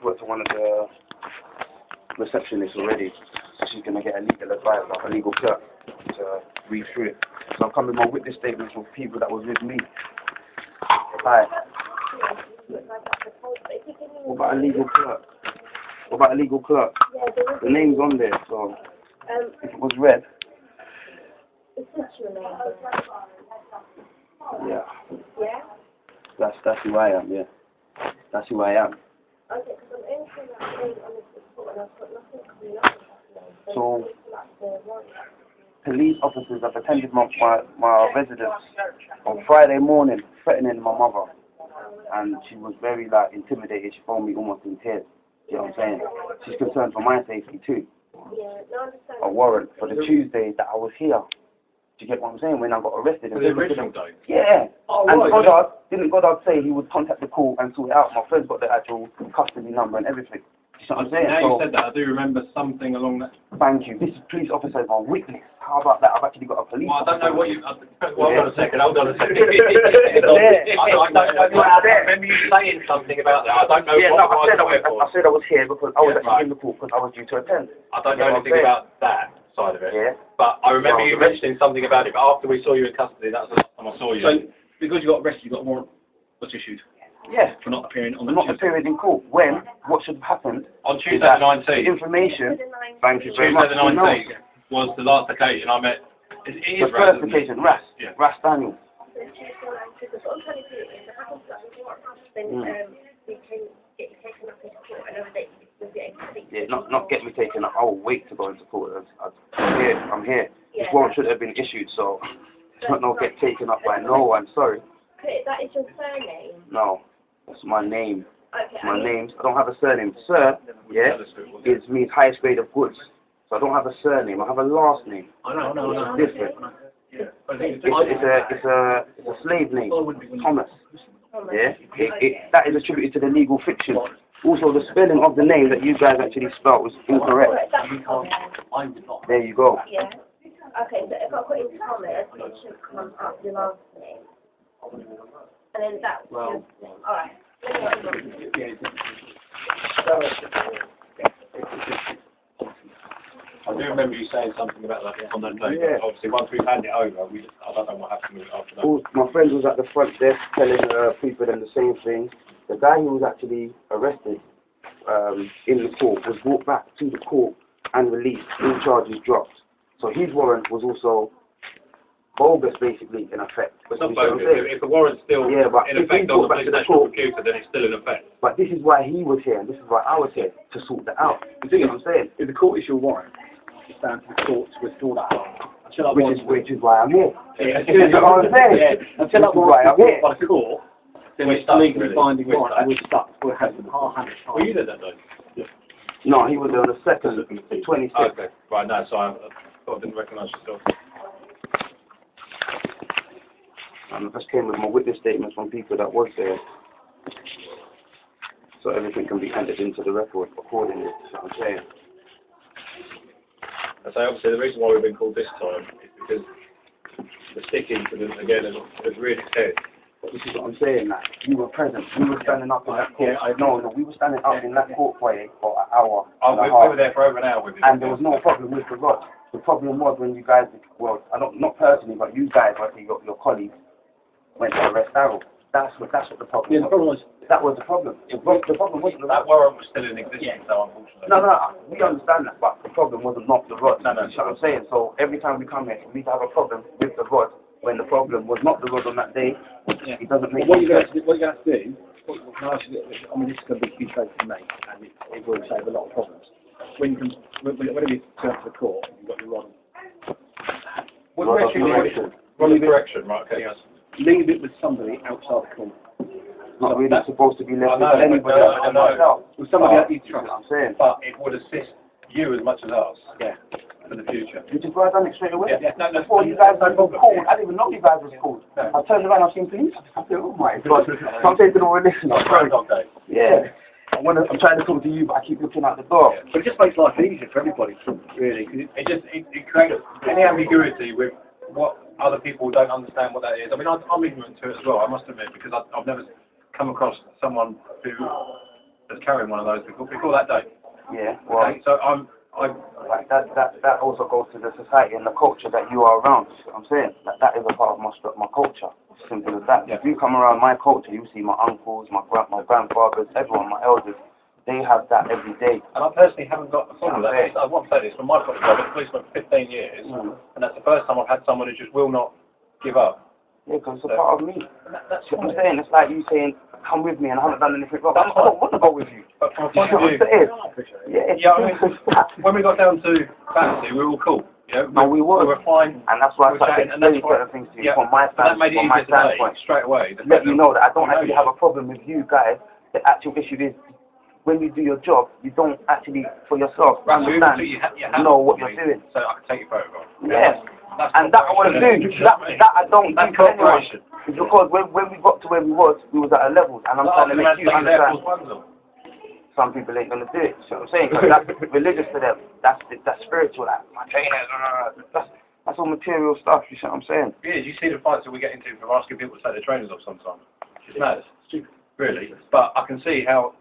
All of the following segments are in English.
paperwork to one of the receptionists already, so she's going to get a legal advice, like a legal clerk, to read through it. So I'm coming with my witness statements with people that was with me. Hi. What about a legal clerk? What about a legal clerk? The name's on there, so if it was read. Yeah. Yeah? That's who I am, yeah. That's who I am. Okay, because I'm only seeing that thing on this report and I've got nothing coming up with that. So, police officers have attended my residence on Friday morning, threatening my mother. And she was very, like, intimidated. She phoned me almost in tears. You know what I'm saying? She's concerned for my safety, too. Yeah, no, I understand. A warrant for the Tuesday that I was here. Do you get what I'm saying? When I got arrested. For the original day? Yeah. Oh, and right. didn't Goddard say he would contact the court and sort it out? My friend's got the actual custody number and everything. You know what I'm saying? Now you said that, I do remember something along that. Thank you. This police officer is my witness. How about that? I've actually got a police Well, I don't know what you... Hold on a second. I don't know. I remember you saying something about that. I don't know what I said I was here because I was actually in the court because I was due to attend. I don't know anything about that side of it. Yeah. But I remember you mentioning something about it, but after we saw you in custody, that's the last time I saw you. So, because you got arrested, you got a warrant was issued? Yeah. For not appearing on the Not appearing in court. When? What should have happened? On Tuesday the 19th. Information. Thank you very much. Tuesday the 19th was the last occasion I met. It is the first occasion, Ras. Yeah. Ras Daniel. Then we can get you taken up into court and everything will be able to. Yeah, not get me taken up. I will wait to go into court. I'm here. This Yeah. warrant should have been issued, so not get taken up by no one. Sorry. Okay, that is your surname? No, that's my name. Okay. My name. I don't have a surname. Sir, yeah, it means highest grade of goods. So I don't have a surname. I have a last name. I know. It's different. It's a slave name, Thomas. Yeah, that is attributed to the legal fiction. Also, the spelling of the name that you guys actually spelled was incorrect. There you go. Yeah. Okay, so if I put in Thomas, it should come up your last name. And then that's your name. Alright. I do remember you saying something about that on that day. Yeah. Obviously, once we've handed it over, I don't know what happened with it after that. All, my friend was at the front desk telling people them the same thing. The guy who was actually arrested in the court was brought back to the court and released, all charges dropped. So his warrant was also bogus, basically, in effect. It's not bogus. If the warrant's still in effect on the police national computer, then it's still in effect. But this is why he was here, and this is why I was here, to sort that out. You see what I'm saying? If the court issue a warrant, it's down to the court to withdraw that warrant. Which is why I'm here. Yeah. You know what I'm saying? Yeah. Until that warrant is brought by the court, then We're it's stuck, legally really. binding warrant, and We're we're stuck. We're having our hands tied. Were you there that day? No, he was there on the 2nd, 26th. Okay, right, no, so I thought I didn't recognise yourself. And I just came with my witness statements from people that was there. So everything can be entered into the record accordingly. That's what I'm saying. I say, obviously, the reason why we've been called this time is because the stick incident, again, has reared its head. This is what I'm saying, that you were present. We were standing up in that court. No, we were standing up in that court foyer for an hour. We were there for over an hour with you. And there was no problem with the rod. The problem was when you guys, well, not personally, but you guys, I think your colleagues, went to arrest Darryl. That's what the problem was. Yeah, the problem was... That was the problem. The problem wasn't the rod. That warrant was still in existence, though, unfortunately. No, we understand that, but the problem wasn't not the rod. No. You know what I'm saying? So every time we come here, we need to have a problem with the rod. When the problem was not the rod on that day, it doesn't make What sense. you're going to have to do, I mean, this is going to be a huge favour for me, and it will save a lot of problems. Whenever you turn to the court, you've got your rod. Correction, right, okay. Yes. Leave it with somebody outside the court. Not really supposed to be left with anybody I know. With somebody that you trust. I'm saying. But it would assist you as much as us. Yeah. For the future. Which is why I done it straight away. Yeah. No, Before you guys were called, I didn't even know you guys was called. No. I turned around, I've seen police. I said, oh my God. So I'm taking all of this. Yeah. I'm trying to talk to you, but I keep looking out the door. Yeah. But it just makes life easier for everybody, really. It creates any ambiguity with what other people don't understand what that is. I mean, I'm ignorant to it as well, I must admit, because I've never come across someone who as carrying one of those before that day. Yeah, well, Okay, so like that also goes to the society and the culture that you are around. You see what I'm saying? That is a part of my culture. Simple as that. Yeah. If you come around my culture, you see my uncles, my grandfathers, everyone, my elders. They have that every day. And I personally haven't got a problem with that. I want to say this, from my point of view, I've been a policeman for 15 years, and that's the first time I've had someone who just will not give up. Yeah, because it's a part of me. That's what I'm saying. It's like you saying, come with me, and I haven't done anything wrong. I don't want to go with you. But from a You point know of what view, I'm saying? Yeah, it's I mean, simple as that. when we got down to Battersea, we were all cool. You know, And we were fine. And that's why I started and that's explaining why, certain things to you from my that made it easier today, standpoint. straight away. Let you know that I don't actually have a problem with you guys. The actual issue is, when you do your job, you don't actually, for yourself, understand, know what you're doing. So I can take your photograph. Yes. That's And that I want to do. That I don't do That's to anyone. cooperation. It's because when we got to where we was at a level, and I'm trying to make you understand. Some people ain't gonna do it. You know what I'm saying? 'Cause that's religious to them. That's spiritual. Like my trainers. That's all material stuff. You see what I'm saying? Yeah, you see the fights that we get into from asking people to take their trainers off sometimes. It's mad. Stupid. Really. But I can see how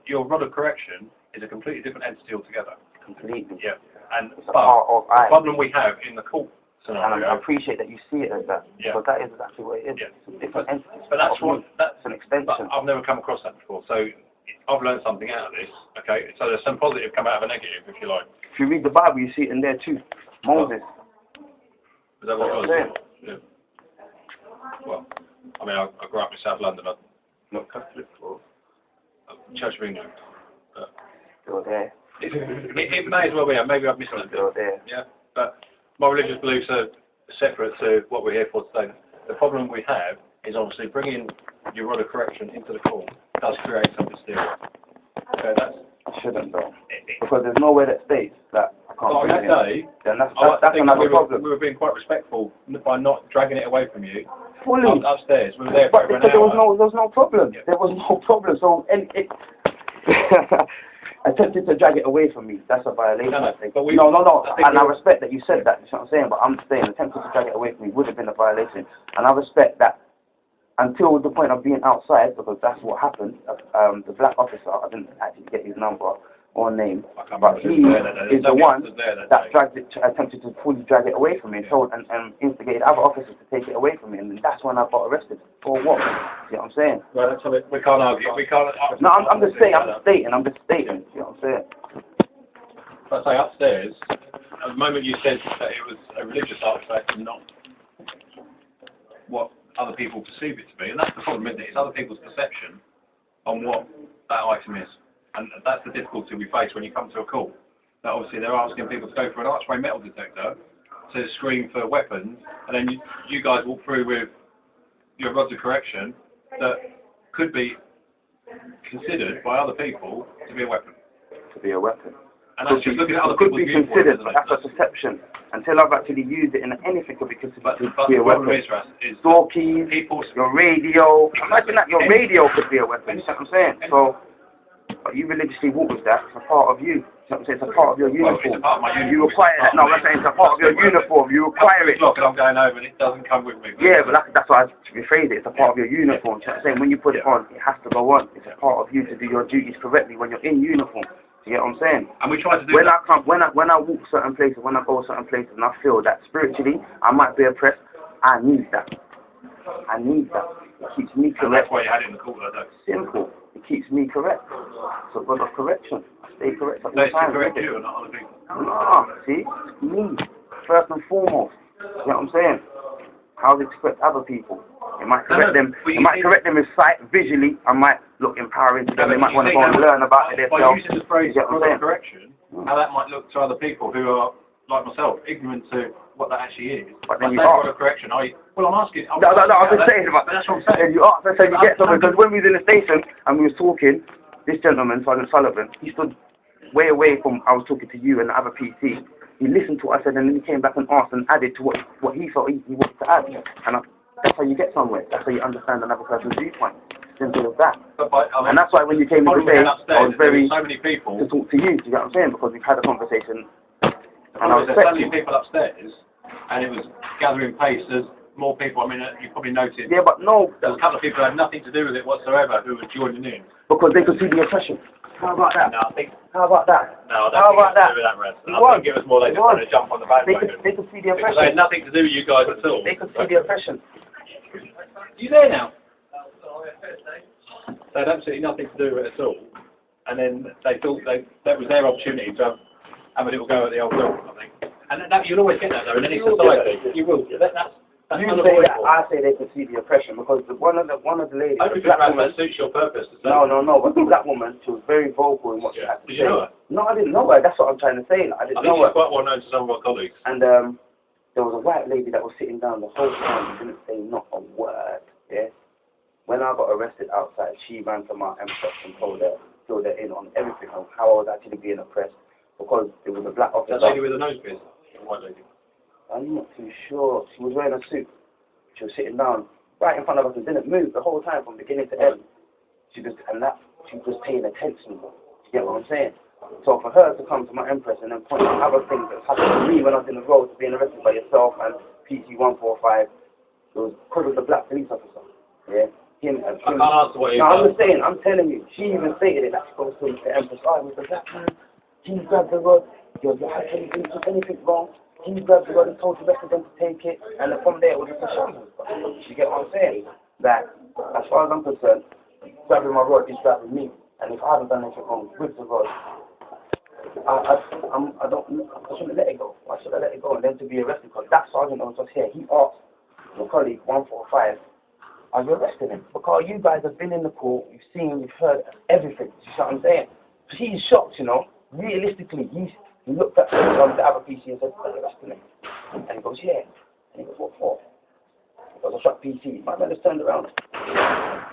your rod of correction is a completely different entity altogether. Completely. Yeah. And It's a part of the problem we have in the court and scenario. I appreciate that you see it as that. Yeah. Because that is exactly what it is. Yeah. It's a different entity. But that's an extension. But I've never come across that before. So I've learned something out of this. Okay. So there's some positive come out of a negative, if you like. If you read the Bible, you see it in there too. Moses. Is that what it was? Yeah. Well, I mean, I grew up in South London. I'm not Catholic or Church of England. But Still there. it may as well be. Maybe I've missed it. Still there. Yeah. But my religious beliefs are separate to what we're here for today. The problem we have is obviously bringing your rod of correction into the court does create some hysteria. Okay, Shouldn't though. Because there's nowhere that states that I can't on that day, then that's I think another we problem. were being quite respectful by not dragging it away from you. Fully. Upstairs, we were there for But over an because there hour. was no problem. Yeah. There was no problem. So attempted to drag it away from me. That's a violation. No, I think. but No. And I we- respect that you said that. You know what I'm saying? But I'm saying attempted to drag it away from me would have been a violation. And I respect that until the point of being outside, because that's what happened. The black officer, I didn't actually get his number or name, but he is the one that attempted to fully drag it away from me and instigated other officers to take it away from me, and that's when I got arrested. For what? You know what I'm saying? Well, that's something we can't argue. We can't. No, I'm just saying. I'm just stating. You know what I'm saying? I say upstairs. At the moment you said that it was a religious artifact and not what other people perceive it to be, and that's the problem, isn't it? It's other people's perception on what that item is. And that's the difficulty we face when you come to a court. That obviously they're asking people to go through an archway metal detector to screen for weapons, and then you guys walk through with your rods of correction that could be considered by other people to be a weapon. To be a weapon. And that's just looking at other could people's be viewpoints, considered, isn't but it? that's a perception. Until I've actually used it in anything, could be considered But to the be a problem weapon. is Door keys, people. your radio. Imagine that your radio could be a weapon. You know what I'm saying? So, but you religiously walk with that. It's a part of you. You know what I'm saying? It's a part of your Well, it's uniform. a part of my uniform. You require that. No, I'm saying it's a part of your uniform. You require it. Look, and I'm going over and it doesn't come with me. Yeah, but that's why I rephrased it. It's a part of your uniform. You know what I'm saying? When you put it on, it has to go on. It's a part of you to do your duties correctly when you're in uniform. You get what I'm saying? And we try to do When that. I walk certain places, when I go certain places, and I feel that spiritually I might be oppressed, I need that. I need that. It keeps me And that's correct. why you had it in the court that day. Simple. It keeps me correct. So God of correction. I stay correct at No, all it's to times. correct you and not other people. No, see, it's me first and foremost. You know what I'm saying? How does it correct other people? It might correct them. but It might correct them with sight, visually. I might look empowering to them. They might want to go and learn about it By themselves. using the phrase You get what I'm saying? correction, how that might look to other people who are, like myself, ignorant to what that actually is. But then I you say ask. product correction, well, I'm asking. No, I'm just saying, but that's what I'm saying. then you ask, I said you get something, because when we was in the station and we was talking, this gentleman, Sergeant Sullivan, he stood way away from, I was talking to you and the other PT. He listened to what I said and then he came back and asked and added to what he felt he wanted to add. And that's how you get somewhere. That's how you understand another person's viewpoint. Simple as that. And that's why when you came in today, I was very so many people to talk to you, do you get what I'm saying? Because we've had a conversation and I there's so respect many you. people upstairs, and it was gathering pace as more people. I mean, you probably noticed. Yeah, but no, There's a couple of people who had nothing to do with it whatsoever who were joining in. because they could see the oppression. How about that? No, I think. How about that? No, I How don't about think it that? was to do with that, Res. It I was. think it was more they It just wanted was. to jump on the They bandwagon. could see the Because they had oppression. nothing to do with you guys at all. They could see the oppression. Are you there now? They had absolutely nothing to do with it at all. And then they thought that was their opportunity to have a little go at the old dog, I think. And you'll always get that though in any society. You will. That's You say that, unavoidable. I say they could see the oppression because one of the ladies, I the think black that woman. suits your purpose. To say. No, but the black woman, she was very vocal in what she had to Did say. you know her? No, I didn't know her. That's what I'm trying to say. I I didn't think know she's her. quite well known to some of our colleagues. And there was a white lady that was sitting down the whole time and didn't say not a word. Yeah. When I got arrested outside, she ran to my MSOP and told her, filled her in on everything on how I was actually being oppressed because there was a black officer. That lady with the nose piercing, the white lady. I'm not too sure. She was wearing a suit. She was sitting down right in front of us and didn't move the whole time from beginning to end. She was paying attention. You get what I'm saying? So for her to come to my Empress and then point out other things that's happened to me when I was in the road being arrested by yourself and PT 145, it was because of the black police officer. Yeah. Him and I can't answer what he No, I'm does. just saying, I'm telling you, she even stated it that she goes to the Empress, oh, with the black man, he grabbed the rod, your husband didn't do anything wrong, he grabbed the rod and told the rest of them to take it, and then from there it was just a shambles. You get what I'm saying? That, as far as I'm concerned, grabbing my rod is grabbing me, and if I haven't done anything wrong with the rod, I shouldn't let it go. Why should I let it go and then to be arrested? Because that sergeant that was just here, he asked your colleague 145, are you arresting him? Because you guys have been in the court, you've seen, you've heard everything. You see what I'm saying? He's shocked, you know. Realistically, he looked at the other PC and said, are you arresting him? And he goes, yeah. And he goes, what for? He goes, I shot PC. My man just turned around.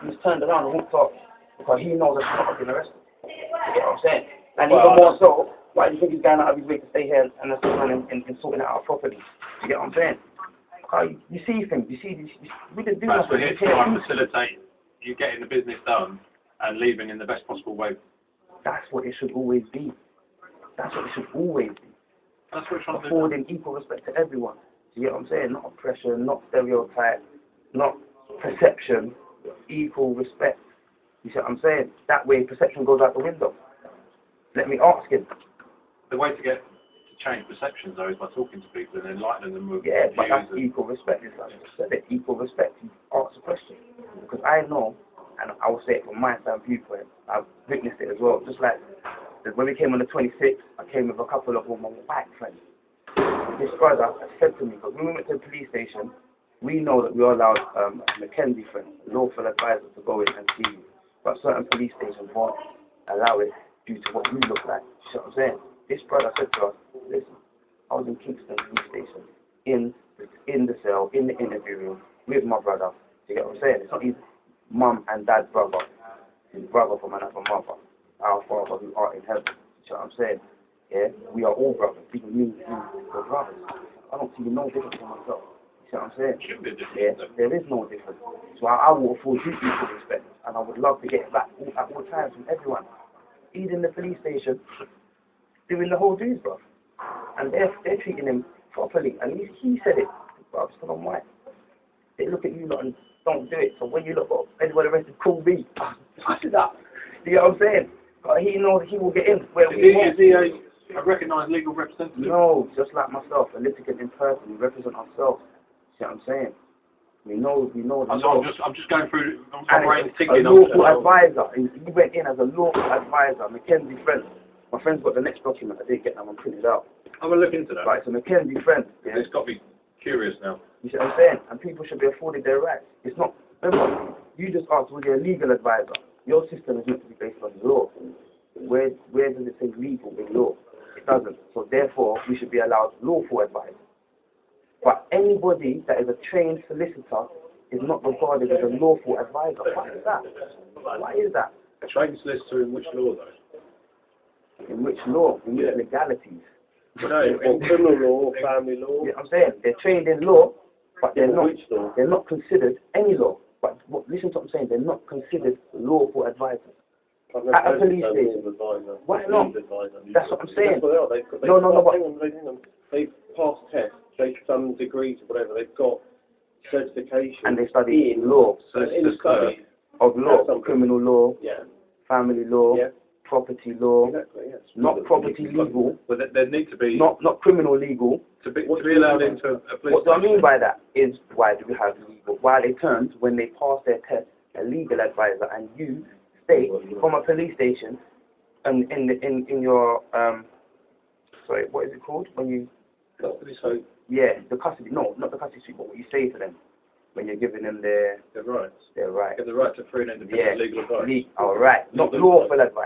He's turned around and walked off because he knows that he's not been arrested. You get what I'm saying? And even more so, why do you think he's going out of his way to stay here and sorting it out properly? You get what I'm saying? You see things, we didn't do Perhaps nothing. we're here to try and facilitate you getting the business done and leaving in the best possible way. That's what it should always be. That's what it should always be. That's what we're trying to do. Affording equal respect to everyone. You get what I'm saying? Not oppression, not stereotype, not perception, equal respect. You see what I'm saying? That way perception goes out the window. Let me ask him. The way to change perceptions though is by talking to people and enlightening them with Yeah, but that's views. equal respect. It's like I said, it, equal respect. You ask a question. Because I know, and I will say it from my side viewpoint, I've witnessed it as well. Just like when we came on the 26th, I came with a couple of my white friends. This brother said to me, because when we went to the police station, we know that we are allowed a Mackenzie friend, lawful advisor, to go in and see you. But certain police stations won't allow it due to what we look like. You see what I'm saying? This brother said to us, listen, I was in Kingston police station, in the cell, in the interview room, with my brother. You get what I'm saying? It's not his mum and dad's brother. His brother from another mother. Our Father who art in heaven. You know what I'm saying? Yeah? We are all brothers. Even me and you, we're brothers. I don't see no difference in myself. You see what I'm saying? Shouldn't be a difference. Yeah, there is no difference. So I will afford you equal respect. And I would love to get it back at all times from everyone. Even in the police station, doing the whole dudes, bruv. And they're treating him properly. And he said it, bruv, because I'm white. They look at you lot and don't do it. So when you look up, anybody arrested, call me. Pass it up. You know what I'm saying? But he knows he will get in where we want. Is he a recognised legal representative? No, just like myself, a litigant in person. We represent ourselves. See what I'm saying? We know. I'm just going through. I'm And brain a thinking. lawful advisor. He went in as a lawful advisor, Mackenzie friend. My friend's got the next document. I didn't get that one printed out. I'm gonna look into that. Right, it's a Mackenzie friend. Yeah? It's got to be curious now. You see what I'm saying? And people should be afforded their rights. It's not. Remember, you just asked, was there a legal advisor? Your system is meant to be based on law. Where does it say legal in law? It doesn't. So therefore, we should be allowed lawful advice. But anybody that is a trained solicitor is not regarded as a lawful advisor. Why is that? Why is that? A trained solicitor in which law though? In which law? In which legalities? No, in criminal law, family law. Yeah, I'm saying they're trained in law, but they're not. Which law? They're not considered any law. But listen to what I'm saying. They're not considered lawful advisors. At a police station. Why not? That's what I'm saying. No, but they've passed tests, they've done degrees or whatever, they've got certification. and they study law, Solicitor's clerk. of law, That's something. criminal law, Yeah, family law, yeah, property law, exactly, yes. not property legal, Well, there need to be, not criminal legal. to be allowed into a police What do I mean station. by that is why do we have legal? While they turned, when they pass their test, a legal advisor, and you state from a police station, and in your sorry, what is it called when you So, the custody? No, not the custody suite, but what you say to them when you're giving them Their rights. their right. They have the right to free and independent legal advice. All right, not Legal lawful advice.